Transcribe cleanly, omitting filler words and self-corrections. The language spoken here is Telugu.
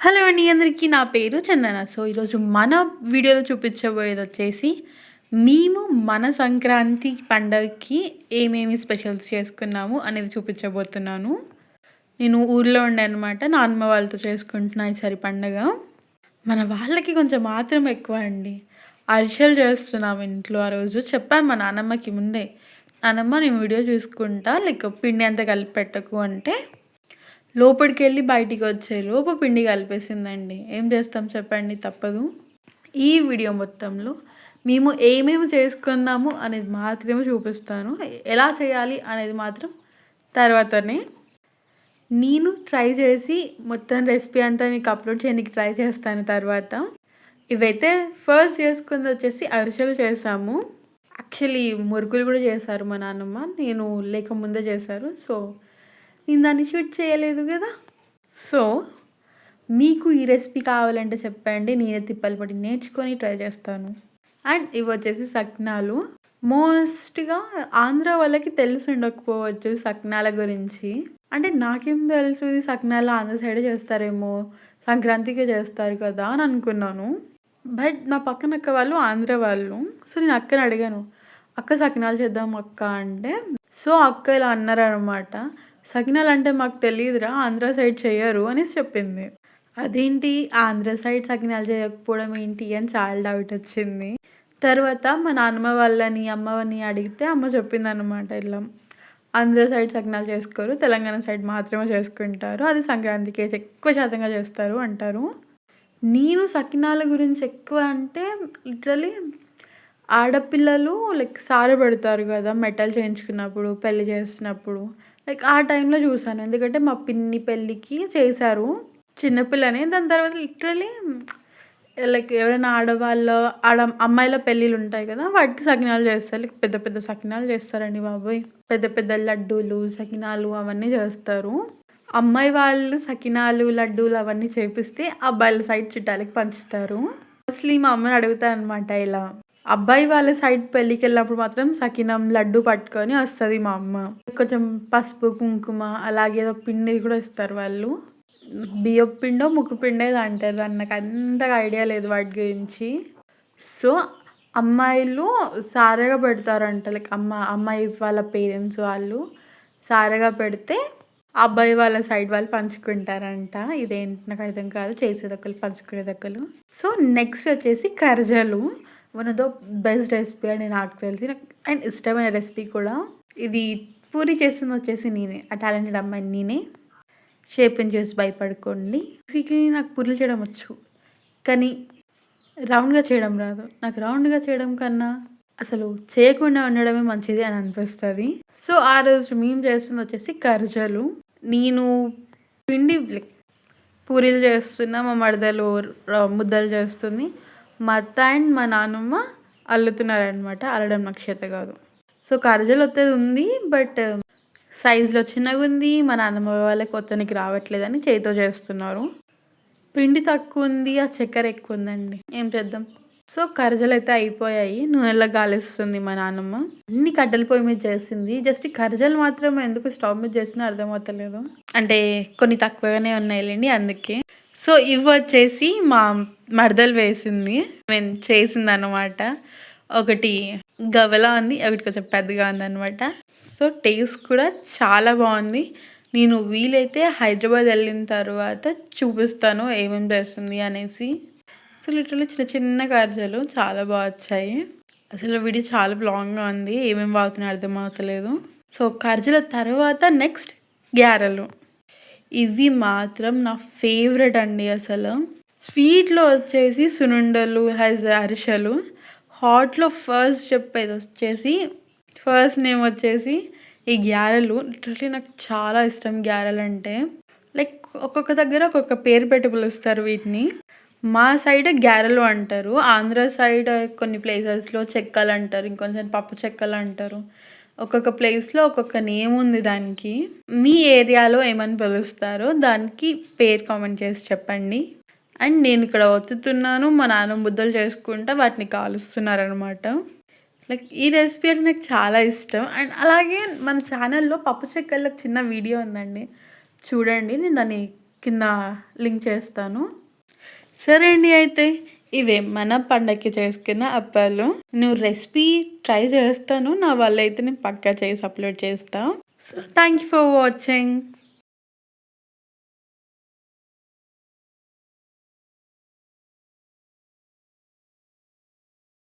హలో అండి అందరికీ. నా పేరు చందన. సో, ఈరోజు మన వీడియోలో చూపించబోయేదొచ్చేసి, మేము మన సంక్రాంతి పండగకి ఏమేమి స్పెషల్స్ చేసుకున్నాము అనేది చూపించబోతున్నాను. నేను ఊర్లో ఉండే నానమ్మ వాళ్ళతో చేసుకుంటున్నా ఈసారి పండగ. మన వాళ్ళకి కొంచెం మాత్రం ఎక్కువ అండి. అరిసెలు చేస్తున్నాం ఇంట్లో ఆ రోజు. చెప్పాను మా నానమ్మకి ముందే, నానమ్మ నేను వీడియో చూసుకుంటా, పిండి అంతా కలిపి పెట్టకు అంటే, లోపలికెళ్ళి బయటికి వచ్చేలోపు పిండి కలిపేసిందండి. ఏం చేస్తాం చెప్పండి, తప్పదు. ఈ వీడియో మొత్తంలో మేము ఏమేమి చేసుకున్నాము అనేది మాత్రమే చూపిస్తాను. ఎలా చేయాలి అనేది మాత్రం తర్వాతనే. నేను ట్రై చేసి మొత్తం రెసిపీ అంతా మీకు అప్లోడ్ చేయడానికి ట్రై చేస్తాను తర్వాత. ఇవైతే ఫస్ట్ చేసుకుంది వచ్చేసి అరిసెలు చేసాము. యాక్చువల్లీ మురుకులు కూడా చేశారు మా నాన్నమ్మ, నేను లేకముందే చేశారు. సో, నేను దాన్ని షూట్ చేయలేదు కదా. సో, మీకు ఈ రెసిపీ కావాలంటే చెప్పండి, నేనే తిప్పలు పడి నేర్చుకొని ట్రై చేస్తాను. అండ్ ఇవి వచ్చేసి సకినాలు. మోస్ట్గా ఆంధ్ర వాళ్ళకి తెలిసి ఉండకపోవచ్చు సకినాల గురించి. అంటే నాకేం తెలుసు, ఇది సకినాలు ఆంధ్ర సైడే చేస్తారేమో, సంక్రాంతికే చేస్తారు కదా అని అనుకున్నాను. బట్ నా పక్కన అక్క వాళ్ళు ఆంధ్ర వాళ్ళు. సో, నేను అక్కని అడిగాను, అక్క సకినాలు చేద్దాం అక్క అంటే, సో అక్క ఇలా అన్నారనమాట, సకినాలు అంటే మాకు తెలియదురా, ఆంధ్ర సైడ్ చేయరు అనేసి చెప్పింది. అదేంటి ఆంధ్ర సైడ్ సకినాలు చేయకపోవడం ఏంటి అని చాలా డౌట్ వచ్చింది. తర్వాత మా నాన్నమ్మ వాళ్ళని అమ్మని అడిగితే అమ్మ చెప్పింది అనమాట, ఇలా ఆంధ్ర సైడ్ సకినాలు చేసుకోరు, తెలంగాణ సైడ్ మాత్రమే చేసుకుంటారు, అది సంక్రాంతికి ఎక్కువ శాతంగా చేస్తారు అంటారు. నేను సకినాల గురించి ఎక్కువ అంటే లిటరలీ ఆడపిల్లలు సారె పెడతారు కదా మెటల్ చేయించుకున్నప్పుడు, పెళ్లి చేస్తున్నప్పుడు, ఆ టైంలో చూసాను. ఎందుకంటే మా పిన్ని పెళ్ళికి చేశారు చిన్నపిల్లని. దాని తర్వాత లిటరలీ ఎవరైనా అమ్మాయిల పెళ్ళిళ్ళు ఉంటాయి కదా, వాటికి సకినాలు చేస్తారు. పెద్ద పెద్ద సకినాలు చేస్తారండి బాబోయ్. పెద్ద పెద్ద లడ్డూలు, సకినాలు అవన్నీ చేస్తారు. అమ్మాయి వాళ్ళు సకినాలు, లడ్డూలు అవన్నీ చేపిస్తే అబ్బాయిల సైడ్ చుట్టాలకి పంచుతారు. అసలు మా అమ్మని అడుగుతా అనమాట, ఇలా అబ్బాయి వాళ్ళ సైడ్ పెళ్ళికి వెళ్ళినప్పుడు మాత్రం సకినం, లడ్డు పట్టుకొని వస్తుంది మా అమ్మ. కొంచెం పసుపు, కుంకుమ, అలాగే ఏదో పిండి కూడా ఇస్తారు వాళ్ళు. బియ్యం పిండో ముక్కు పిండో ఏదో అంటారు, నాకు అంతగా ఐడియా లేదు వాటి గురించి. సో, అమ్మాయిలు సారెగా పెడతారంట, అమ్మాయి వాళ్ళ పేరెంట్స్ వాళ్ళు సారెగా పెడితే అబ్బాయి వాళ్ళ సైడ్ వాళ్ళు పంచుకుంటారంట. ఇదేంటి నాకు అర్థం కాదు, చేసేది ఒకరు పంచుకునేది ఒకరు. సో, నెక్స్ట్ వచ్చేసి కర్జలు. One of the best recipe అని నాకు తెలిసి, అండ్ ఇష్టమైన రెసిపీ కూడా. ఇది పూరి చేస్తుంది వచ్చేసి నేనే, ఆ టాలెంటెడ్ అమ్మాయిని నేనే. షేప్ని చేసి భయపడుకోండి. బేసిక్లీ నాకు పూరీలు చేయడం వచ్చు, కానీ రౌండ్గా చేయడం రాదు. నాకు రౌండ్గా చేయడం కన్నా అసలు చేయకుండా ఉండడమే మంచిది అని అనిపిస్తుంది. సో, ఆ రోజు మేము చేస్తుంది వచ్చేసి కర్జలు. నేను పిండి పూరీలు చేస్తున్నా, మా మరదలు ముద్దలు చేస్తుంది, మా అత్త అండ్ మా నాన్నమ్మ అల్లుతున్నారనమాట. అల్లడం నాకు చేత కాదు. సో, కర్జలు వచ్చేది ఉంది, బట్ సైజులో చిన్నగా ఉంది. మా నాన్నమ్మ వాళ్ళకి కొత్తనికి రావట్లేదని చేతితో చేస్తున్నారు. పిండి తక్కువ ఉంది, ఆ చక్కెర ఎక్కువ ఉందండి, ఏం చేద్దాం. సో, కర్జలు అయితే అయిపోయాయి. నూనెలో గాలిస్తుంది మా నాన్నమ్మ. అన్ని కట్టెల పొయ్యి మీద చేసింది. జస్ట్ కర్జలు మాత్రం ఎందుకు స్టవ్ మీద చేసినా అర్థమవుతలేదు. అంటే కొన్ని తక్కువగానే ఉన్నాయిలేండి అందుకే. సో, ఇవి వచ్చేసి మా మరదలు వేసింది, చేసింది అనమాట. ఒకటి గవలా ఉంది, ఒకటి కొంచెం పెద్దగా ఉంది అనమాట. సో, టేస్ట్ కూడా చాలా బాగుంది. నేను వీలైతే హైదరాబాద్ వెళ్ళిన తర్వాత చూపిస్తాను ఏమేమి చేస్తుంది అనేసి. సో, లిటరల్లీ చిన్న చిన్న కర్జలు చాలా బాగా వచ్చాయి. అసలు వీడియో చాలా లాంగ్గా ఉంది, ఏమేమి వాడుతున్నా అర్థం అవుతలేదు. సో, కర్జల తర్వాత నెక్స్ట్ గ్యారెలు. ఇవి మాత్రం నా ఫేవరెట్ అండి. అసలు స్వీట్లో వచ్చేసి సునుండలు, అరిసెలు. హాట్లో ఫస్ట్ చెప్పేది వచ్చేసి, ఫస్ట్ నేమ్ వచ్చేసి ఈ గ్యారెలు. లిటరల్లీ నాకు చాలా ఇష్టం గ్యారెలు అంటే. ఒక్కొక్క దగ్గర ఒక్కొక్క పేరు పెట్టి పిలుస్తారు వీటిని. మా సైడ్ గ్యారెలు అంటారు, ఆంధ్ర సైడ్ కొన్ని ప్లేసెస్లో చెక్కలు అంటారు, ఇంకొంచెం పప్పు చెక్కలు అంటారు. ఒక్కొక్క ప్లేస్లో ఒక్కొక్క నేమ్ ఉంది దానికి. మీ ఏరియాలో ఏమని పిలుస్తారో దానికి పేరు కామెంట్ చేసి చెప్పండి. అండ్ నేను ఇక్కడ ఒత్తుతున్నాను, మా నాన్న ముద్దలు చేసుకుంటా వాటిని కాలుస్తున్నారనమాట. ఈ రెసిపీ అంటే నాకు చాలా ఇష్టం. అండ్ అలాగే మన ఛానల్లో పప్పు చెక్కలకు చిన్న వీడియో ఉందండి, చూడండి. నేను దాన్ని కింద లింక్ చేస్తాను. సరే అండి, అయితే ఇవే మన పండగకి చేసుకున్న అప్పాలు. నేను రెసిపీ ట్రై చేస్తాను. నా వల్ల అయితే నేను పక్కా చేసి అప్లోడ్ చేస్తా. So thank you for watching.